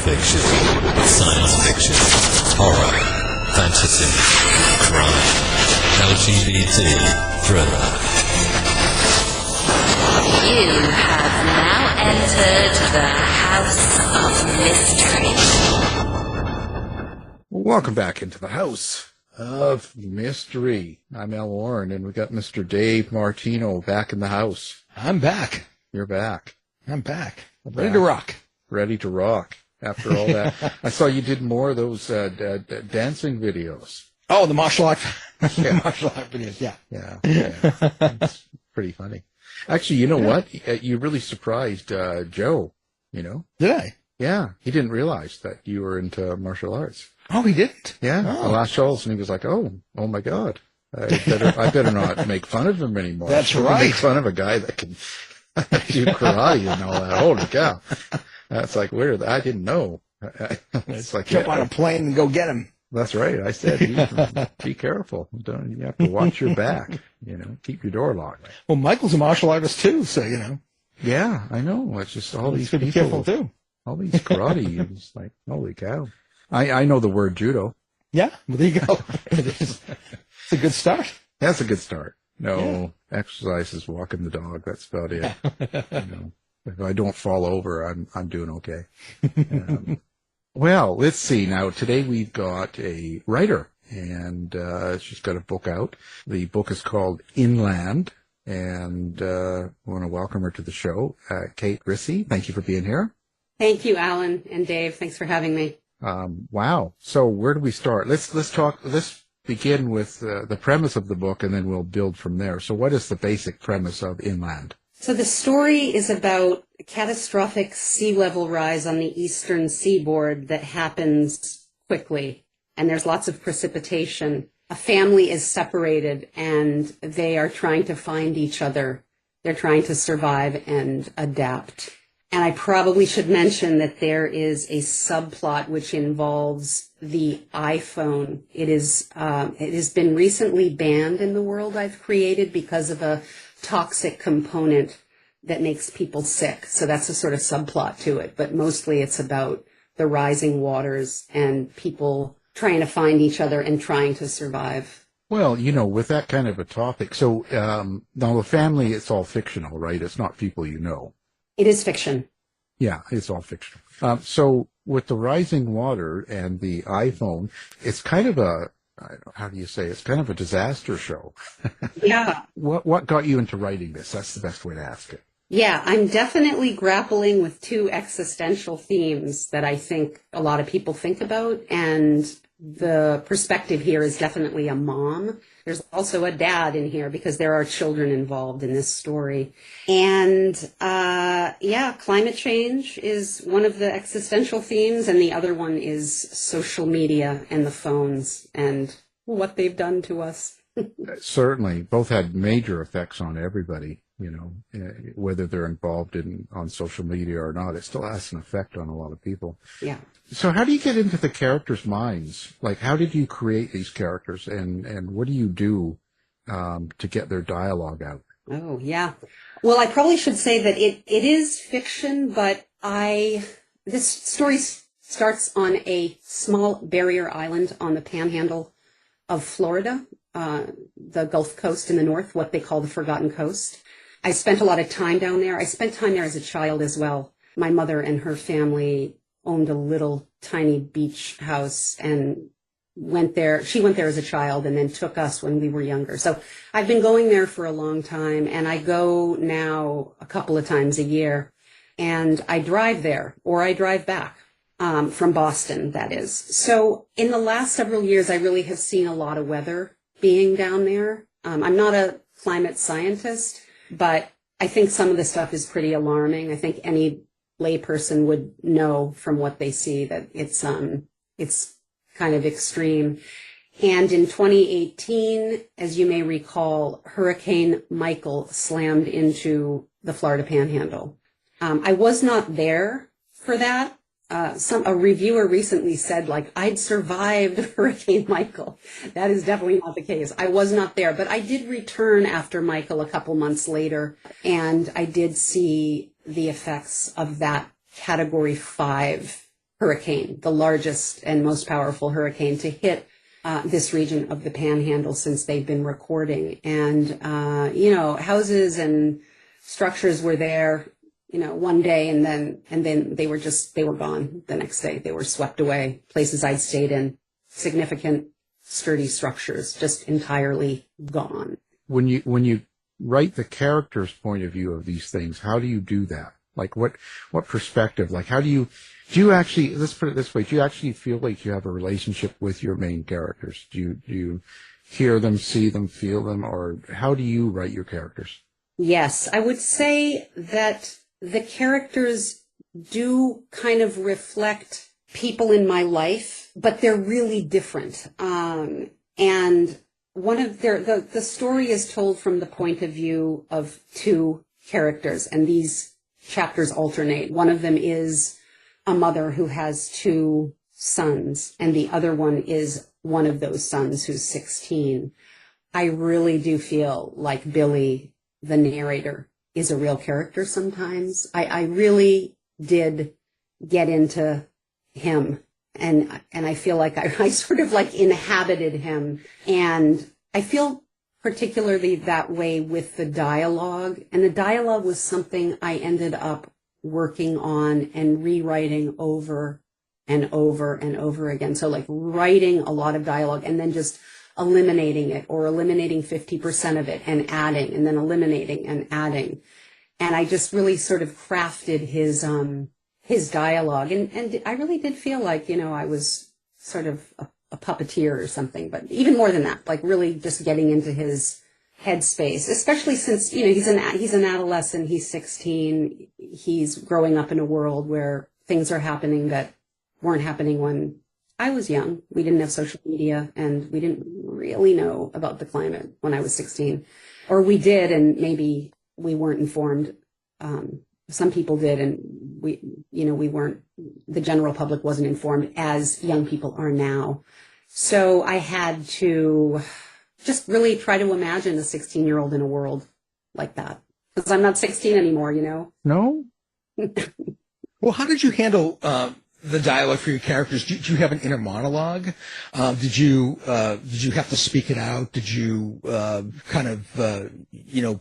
fiction, science fiction, horror, fantasy, crime, LGBT, thriller. You have now entered the House of Mystery. Welcome back into the House of Mystery. I'm Al Warren, and we got Mr. Dave Martino back in the house. I'm back. You're back. I'm back. Ready to rock. Ready to rock. After all that, I saw you did more of those dancing videos. Oh, the martial art. Yeah. Martial art videos. Yeah. Yeah. It's pretty funny. Actually, you know what? You really surprised Joe. You know? Did I? Yeah, he didn't realize that you were into martial arts. Oh, he didn't? Yeah, the last shows, and he was like, "Oh my God, I better not make fun of him anymore." That's right. Make fun of a guy that can do karate and all that. Holy cow! That's like weird. I didn't know. It's like jump on a plane and go get him. That's right. I said, be careful. You have to watch your back. You know, keep your door locked. Well, Michael's a martial artist too, so you know. Yeah, I know. It's just all these people. Be careful too. All these karate. It's like, holy cow. I know the word judo. Yeah, well, there you go. It's a good start. That's a good start. No, exercise is walking the dog. That's about it. If I don't fall over, I'm doing okay. Well, let's see. Now, today we've got a writer, and she's got a book out. The book is called Inland, and I want to welcome her to the show. Kate Risse, thank you for being here. Thank you, Alan and Dave. Thanks for having me. Wow. So where do we start? Let's begin with the premise of the book, and then we'll build from there. So what is the basic premise of Inland? So the story is about a catastrophic sea level rise on the Eastern Seaboard that happens quickly, and there's lots of precipitation. A family is separated, and they are trying to find each other. They're trying to survive and adapt. And I probably should mention that there is a subplot which involves the iPhone. It has been recently banned in the world I've created because of a toxic component that makes people sick. So that's a sort of subplot to it. But mostly it's about the rising waters and people trying to find each other and trying to survive. Well, you know, with that kind of a topic, so now the family, it's all fictional, right? It's not people you know. It is fiction. Yeah, it's all fictional. So with the rising water and the iPhone, it's kind of how do you say, it's kind of a disaster show. Yeah. What got you into writing this? That's the best way to ask it. Yeah, I'm definitely grappling with two existential themes that I think a lot of people think about, and the perspective here is definitely a mom. There's also a dad in here because there are children involved in this story. And climate change is one of the existential themes, and the other one is social media and the phones and what they've done to us. Certainly, both had major effects on everybody, you know, whether they're involved on social media or not. It still has an effect on a lot of people. Yeah. So how do you get into the characters' minds? Like, how did you create these characters, and what do you do to get their dialogue out? Oh, yeah. Well, I probably should say that it is fiction, but this story starts on a small barrier island on the panhandle of Florida, the Gulf Coast in the north, what they call the Forgotten Coast. I spent a lot of time down there. I spent time there as a child as well. My mother and her family owned a little tiny beach house and went there. She went there as a child and then took us when we were younger. So I've been going there for a long time, and I go now a couple of times a year, and I drive there or I drive back from Boston, that is. So in the last several years, I really have seen a lot of weather being down there. I'm not a climate scientist, but I think some of the stuff is pretty alarming. I think any layperson would know from what they see that it's kind of extreme. And in 2018, as you may recall, Hurricane Michael slammed into the Florida Panhandle. I was not there for that. A reviewer recently said, like, I'd survived Hurricane Michael. That is definitely not the case. I was not there, but I did return after Michael a couple months later, and I did see the effects of that Category 5 hurricane, the largest and most powerful hurricane to hit this region of the Panhandle since they've been recording. And, houses and structures were there, one day, and then they were gone the next day. They were swept away. Places I'd stayed in, significant, sturdy structures, just entirely gone. When you write the character's point of view of these things, how do you do that? Like what perspective? Like do you actually, let's put it this way, do you actually feel like you have a relationship with your main characters? Do you hear them, see them, feel them, or how do you write your characters? Yes, I would say that the characters do kind of reflect people in my life, but they're really different. And one of the story is told from the point of view of two characters, and these chapters alternate. One of them is a mother who has two sons, and the other one is one of those sons who's 16. I really do feel like Billy, the narrator, is a real character sometimes. I really did get into him, and I feel like I sort of like inhabited him, and I feel particularly that way with the dialogue. And the dialogue was something I ended up working on and rewriting over and over and over again. So like writing a lot of dialogue and then just eliminating it, or eliminating 50% of it and adding, and then eliminating and adding. And I just really sort of crafted his dialogue. And I really did feel like, I was sort of a puppeteer or something, but even more than that, like really just getting into his headspace, especially since, he's an adolescent, he's 16, he's growing up in a world where things are happening that weren't happening when I was young. We didn't have social media, and we didn't really know about the climate when I was 16, or we did, and maybe we weren't informed. Some people did, and we weren't, the general public wasn't informed as young people are now. So I had to just really try to imagine a 16-year-old in a world like that, because I'm not 16 anymore, No? Well, how did you handle the dialogue for your characters? Do you have an inner monologue? Did you have to speak it out? Did you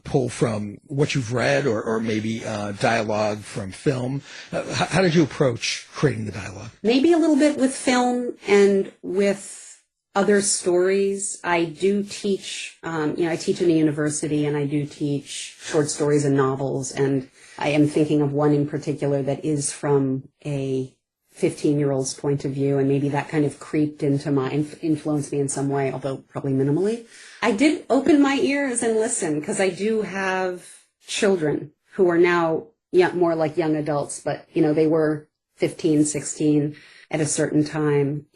pull from what you've read, or maybe dialogue from film? How did you approach creating the dialogue? Maybe a little bit with film and with other stories. I do teach, I teach in a university, and I do teach short stories and novels, and I am thinking of one in particular that is from a 15-year-old's point of view, and maybe that kind of creeped into influenced me in some way, although probably minimally. I did open my ears and listen, because I do have children who are now more like young adults, but, they were 15, 16 at a certain time.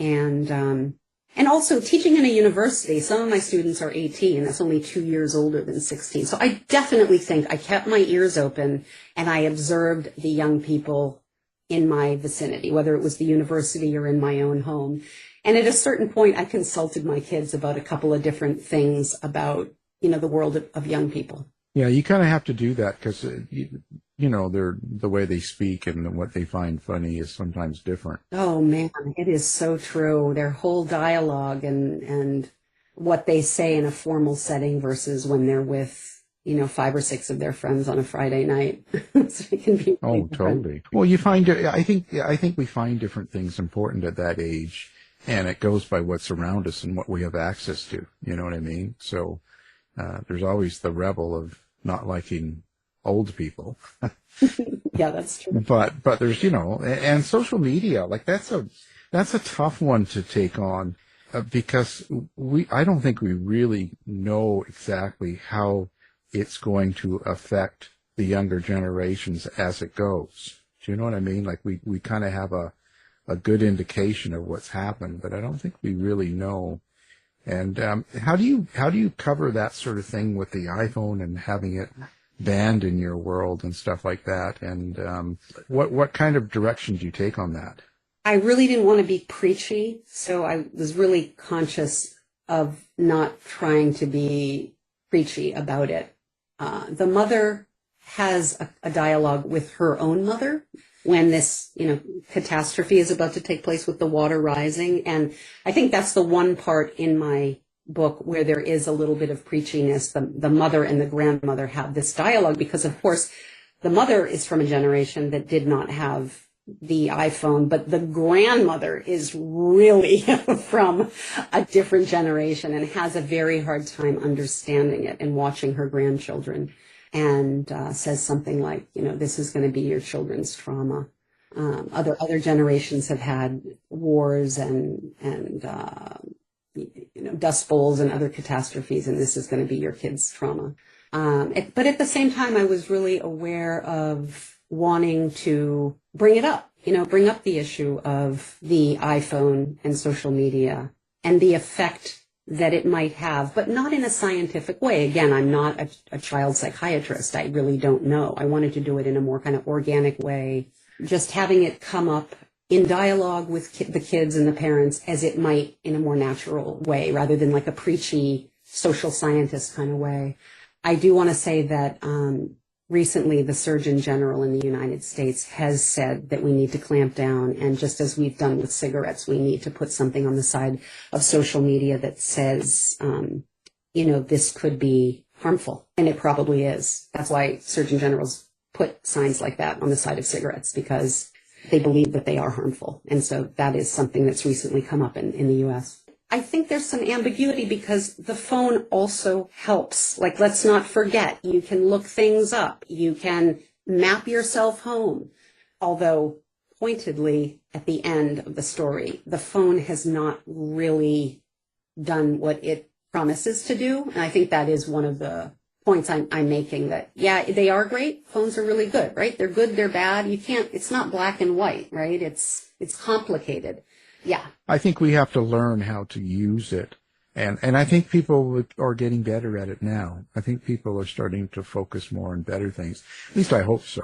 And also teaching in a university, some of my students are 18. That's only 2 years older than 16. So I definitely think I kept my ears open, and I observed the young people in my vicinity, whether it was the university or in my own home. And at a certain point, I consulted my kids about a couple of different things about, the world of young people. Yeah, you kind of have to do that, because, they're, the way they speak and what they find funny is sometimes different. Oh, man, it is so true. Their whole dialogue and what they say in a formal setting versus when they're with, 5 or 6 of their friends on a Friday night. So it can be really different. Totally. Well, I think we find different things important at that age, and it goes by what's around us and what we have access to. You know what I mean? So, there's always the rebel of not liking old people. Yeah, that's true. But there's, and social media, like that's a tough one to take on, because I don't think we really know exactly how it's going to affect the younger generations as it goes. Do you know what I mean? Like we kind of have a good indication of what's happened, but I don't think we really know. And how do you cover that sort of thing with the iPhone and having it banned in your world and stuff like that? And what kind of direction do you take on that? I really didn't want to be preachy, so I was really conscious of not trying to be preachy about it. The mother has a dialogue with her own mother. when this, catastrophe is about to take place with the water rising. And I think that's the one part in my book where there is a little bit of preachiness. The mother and the grandmother have this dialogue because, of course, the mother is from a generation that did not have the iPhone, but the grandmother is really from a different generation and has a very hard time understanding it and watching her grandchildren, and says something like, this is going to be your children's trauma. Other generations have had wars and dust bowls and other catastrophes, and this is going to be your kids' trauma. But at the same time, I was really aware of wanting to bring it up, bring up the issue of the iPhone and social media and the effect that it might have, but not in a scientific way. Again, I'm not a child psychiatrist. I really don't know. I wanted to do it in a more kind of organic way, just having it come up in dialogue with the kids and the parents as it might in a more natural way, rather than like a preachy social scientist kind of way. I do want to say that recently the Surgeon General in the United States has said that we need to clamp down, and just as we've done with cigarettes, we need to put something on the side of social media that says, this could be harmful, and it probably is. That's why Surgeon Generals put signs like that on the side of cigarettes, because they believe that they are harmful. And so that is something that's recently come up in the U.S. I think there's some ambiguity because the phone also helps. Like, let's not forget, you can look things up. You can map yourself home. Although, pointedly, at the end of the story, the phone has not really done what it promises to do. And I think that is one of the points I'm making, that, yeah, they are great. Phones are really good, right? They're good, they're bad. It's not black and white, right? It's complicated. Yeah. I think we have to learn how to use it. And I think people are getting better at it now. I think people are starting to focus more on better things. At least I hope so.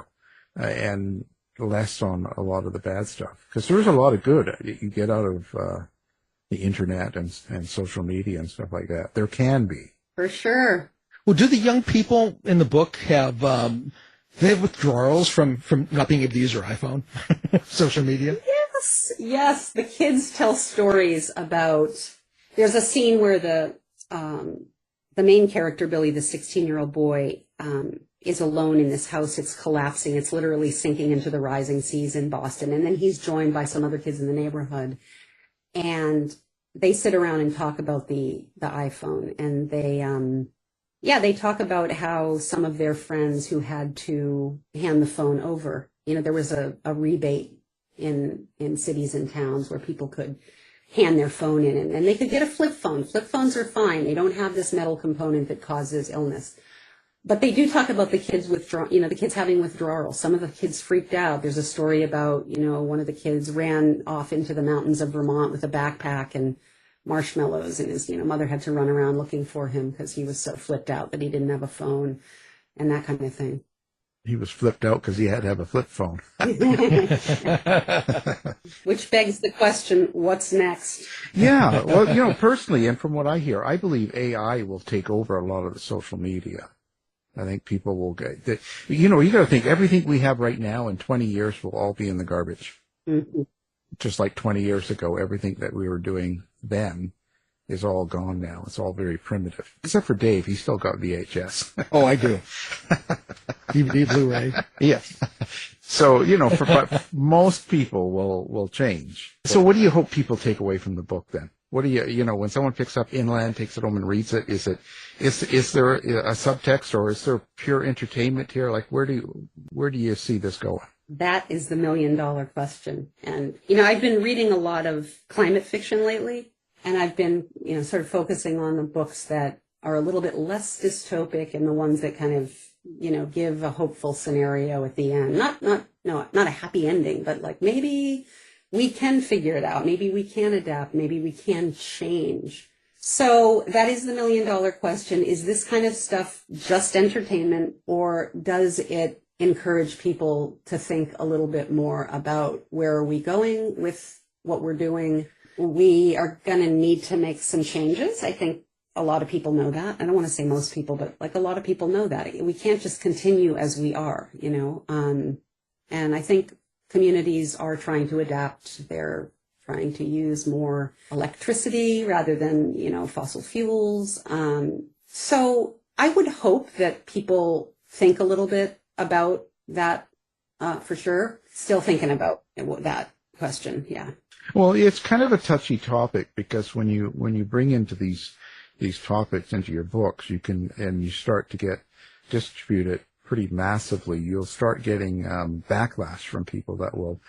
And less on a lot of the bad stuff. Because there's a lot of good you get out of the internet and social media and stuff like that. There can be. For sure. Well, do the young people in the book have they have withdrawals from not being able to use their iPhone, social media? Yes. The kids tell stories about. There's a scene where the main character, Billy, the 16-year-old boy, is alone in this house. It's collapsing. It's literally sinking into the rising seas in Boston. And then he's joined by some other kids in the neighborhood, and they sit around and talk about the iPhone, and they talk about how some of their friends who had to hand the phone over, there was a rebate in cities and towns where people could hand their phone in and they could get a flip phone. Flip phones are fine. They don't have this metal component that causes illness. But they do talk about the kids the kids having withdrawal. Some of the kids freaked out. There's a story about, one of the kids ran off into the mountains of Vermont with a backpack and marshmallows, and his mother had to run around looking for him because he was so flipped out that he didn't have a phone and that kind of thing. He was flipped out because he had to have a flip phone. Which begs the question, what's next? Yeah, well, personally, and from what I hear, I believe AI will take over a lot of the social media. I think people will get, you got to think everything we have right now in 20 years will all be in the garbage. Mm-hmm. Just like 20 years ago, everything that we were doing then is all gone now. It's all very primitive. Except for Dave. He's still got VHS. Oh, I do. DVD, Blu-ray. Yes. So, but most people will change. So what do you hope people take away from the book then? What do you, when someone picks up Inland, takes it home and reads it, is there a subtext, or is there pure entertainment here? Like, where do you see this going? That is the $1 million question. And, I've been reading a lot of climate fiction lately, and I've been, sort of focusing on the books that are a little bit less dystopic and the ones that kind of, give a hopeful scenario at the end. Not a happy ending, but like maybe we can figure it out. Maybe we can adapt. Maybe we can change. So that is the $1 million question. Is this kind of stuff just entertainment, or does it encourage people to think a little bit more about where are we going with what we're doing? We are going to need to make some changes. I think a lot of people know that. I don't want to say most people, but like a lot of people know that. We can't just continue as we are, And I think communities are trying to adapt. They're trying to use more electricity rather than, fossil fuels. So I would hope that people think a little bit about that, for sure. Still thinking about that question. Yeah. Well, it's kind of a touchy topic because when you bring into these topics into your books, you start to get distributed pretty massively. You'll start getting backlash from people that will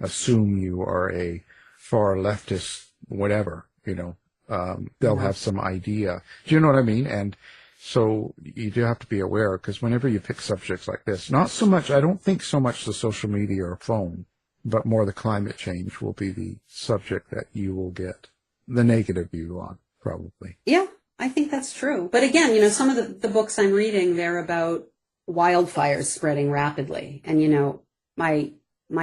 assume you are a far leftist, whatever. They'll have some idea. Do you know what I mean? And so you do have to be aware, because whenever you pick subjects like this, not so much, I don't think so much the social media or phone, but more the climate change will be the subject that you will get the negative view on, probably. Yeah, I think that's true. But again, some of the books I'm reading, they're about wildfires spreading rapidly. And, my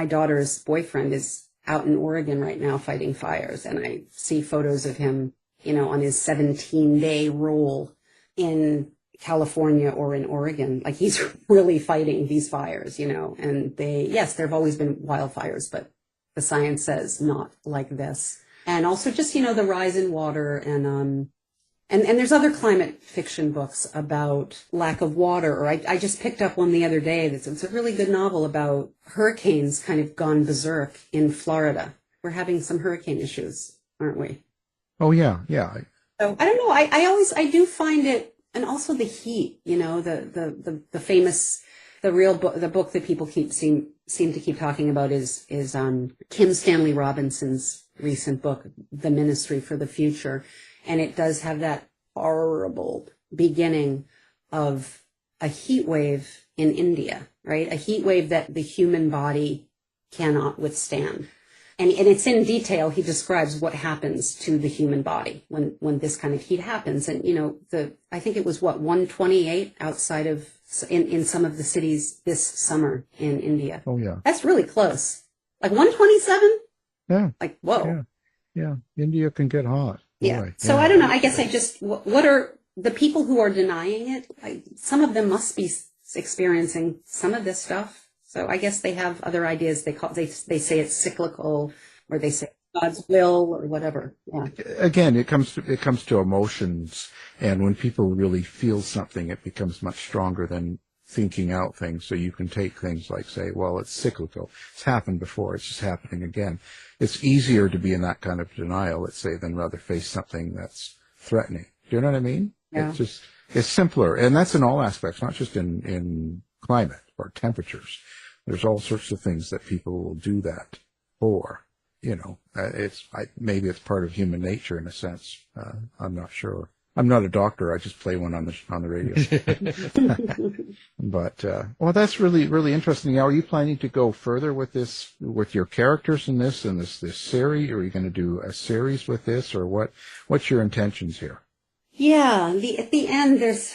daughter's boyfriend is out in Oregon right now fighting fires. And I see photos of him, on his 17-day roll in California or in Oregon. Like, he's really fighting these fires, and there have always been wildfires, but the science says not like this. And also just, the rise in water and there's other climate fiction books about lack of water, or I just picked up one the other day it's a really good novel about hurricanes kind of gone berserk in Florida. We're having some hurricane issues, aren't we? Oh, yeah, yeah. So I don't know. I do find it, and also the heat, the famous, the book that people seem to keep talking about is Kim Stanley Robinson's recent book, The Ministry for the Future. And it does have that horrible beginning of a heat wave in India, right? A heat wave that the human body cannot withstand. And it's in detail. He describes what happens to the human body when this kind of heat happens. And, I think it was 128 outside of, in some of the cities this summer in India. Oh, yeah. That's really close. Like 127? Yeah. Like, whoa. Yeah. India can get hot. Yeah. Boy. So I don't know. I guess what are the people who are denying it? Some of them must be experiencing some of this stuff. So I guess they have other ideas. They say it's cyclical, or they say God's will, or whatever. Yeah. Again, it comes to emotions, and when people really feel something, it becomes much stronger than thinking out things. So you can take things like, say, well, it's cyclical. It's happened before. It's just happening again. It's easier to be in that kind of denial, let's say, than rather face something that's threatening. Do you know what I mean? Yeah. It's simpler. And that's in all aspects, not just in climate or temperatures. There's all sorts of things that people will do that for. Maybe it's part of human nature in a sense. I'm not sure. I'm not a doctor. I just play one on the radio. But well, that's really, really interesting. Now, are you planning to go further with this, with your characters in this series? Or are you going to do a series with this, or what's your intentions here? Yeah, at the end, there's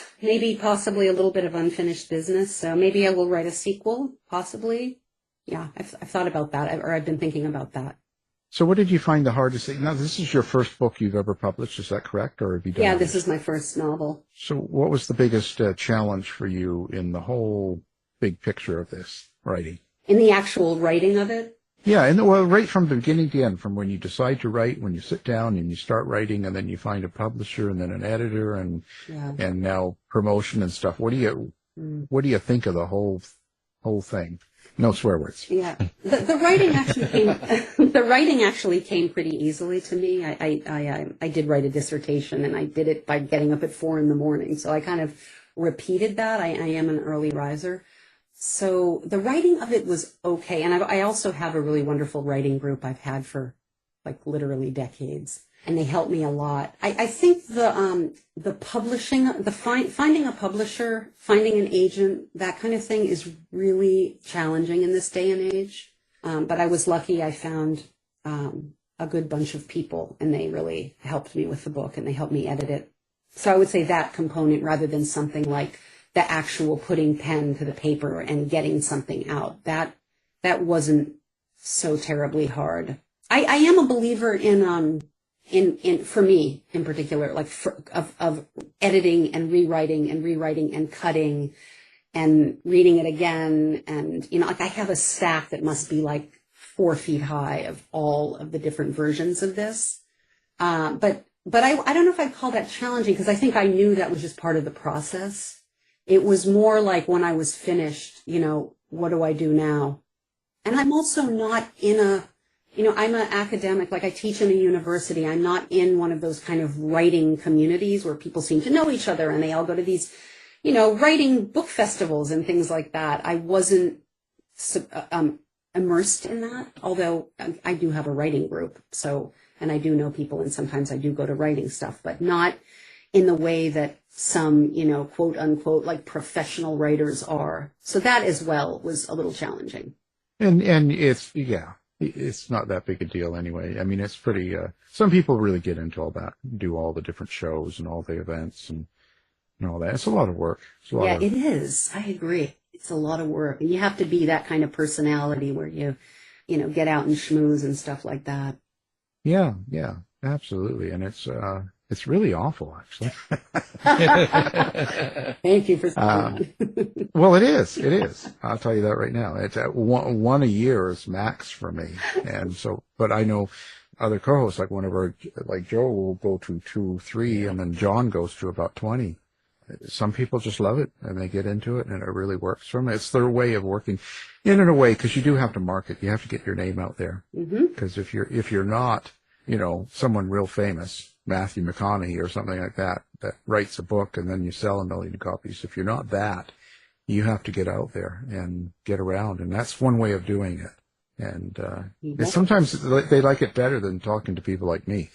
possibly a little bit of unfinished business. So maybe I will write a sequel, possibly. Yeah, I've thought about that, or I've been thinking about that. So what did you find the hardest thing? Now, this is your first book you've ever published, is that correct? Or have you done Yeah, this is my first novel. So what was the biggest challenge for you in the whole big picture of this writing? In the actual writing of it? Yeah, right from the beginning to end, from when you decide to write, when you sit down and you start writing, and then you find a publisher and then an editor and now promotion and stuff. What do you think of the whole thing? No swear words. Yeah, the writing actually came pretty easily to me. I did write a dissertation, and I did it by getting up at 4 a.m. So I kind of repeated that. I am an early riser. So the writing of it was okay. And I also have a really wonderful writing group I've had for like literally decades. And they help me a lot. I think the publishing, finding a publisher, finding an agent, that kind of thing is really challenging in this day and age. But I was lucky. I found a good bunch of people, and they really helped me with the book, and they helped me edit it. So I would say that component, rather than something like the actual putting pen to the paper and getting something out, that wasn't so terribly hard. I am a believer in for me in particular, like of editing and rewriting and cutting and reading it again. And, like I have a staff that must be like 4 feet high of all of the different versions of this. But I don't know if I'd call that challenging, because I think I knew that was just part of the process. It was more like when I was finished, what do I do now? And I'm also not in I'm an academic, like I teach in a university. I'm not in one of those kind of writing communities where people seem to know each other and they all go to these, writing book festivals and things like that. I wasn't immersed in that, although I do have a writing group. And I do know people, and sometimes I do go to writing stuff, but not in the way that some, quote unquote, like professional writers are. So that as well was a little challenging. And it's not that big a deal anyway. I mean, it's pretty, some people really get into all that, do all the different shows and all the events and all that. It's a lot of work. It is. I agree. It's a lot of work. And you have to be that kind of personality where you get out and schmooze and stuff like that. Yeah, absolutely. And it's really awful, actually. Thank you for saying that. Well, it is. I'll tell you that right now. It's one a year is max for me. And so, but I know other co-hosts, like Joe will go to 2, 3, and then John goes to about 20. Some people just love it and they get into it and it really works for them. It's their way of working in a way, because you do have to market. You have to get your name out there. Because if you're not, someone real famous, Matthew McConaughey or something like that writes a book and then you sell 1 million copies. If you're not that, you have to get out there and get around. And that's one way of doing it. And sometimes they like it better than talking to people like me.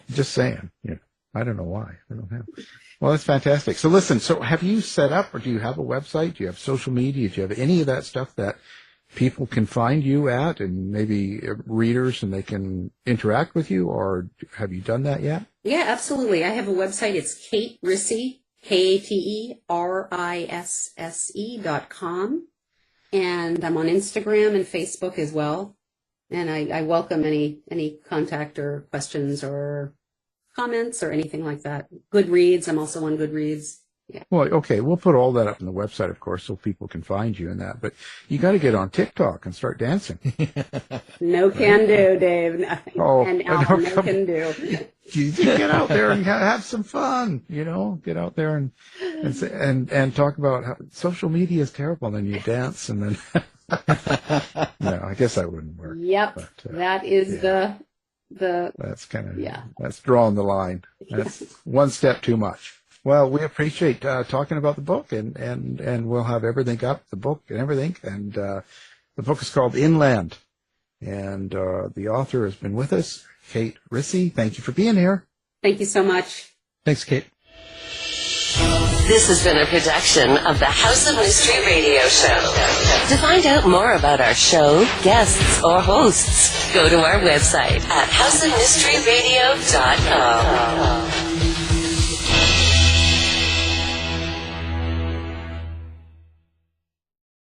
Just saying. I don't know why. I don't have. Well, that's fantastic. So listen, have you set up, or do you have a website? Do you have social media? Do you have any of that stuff that people can find you at, and maybe readers, and they can interact with you, or have you done that yet? Yeah, absolutely. I have a website. It's Kate Risse, KateRisse.com. And I'm on Instagram and Facebook as well. And I welcome any contact or questions or comments or anything like that. Goodreads. I'm also on Goodreads. Yeah. Well, okay. We'll put all that up on the website, of course, so people can find you in that. But you got to get on TikTok and start dancing. No can do, Dave. Oh, and Al, no can do. You get out there and have some fun. Get out there and talk about how social media is terrible. And then you dance, and then no, I guess that wouldn't work. Yep, but, that is that's kind of that's drawing the line. That's one step too much. Well, we appreciate talking about the book, and we'll have everything up, the book and everything. And the book is called Inland, and the author has been with us, Kate Risse. Thank you for being here. Thank you so much. Thanks, Kate. This has been a production of the House of Mystery Radio Show. To find out more about our show, guests, or hosts, go to our website at houseofmysteryradio.com.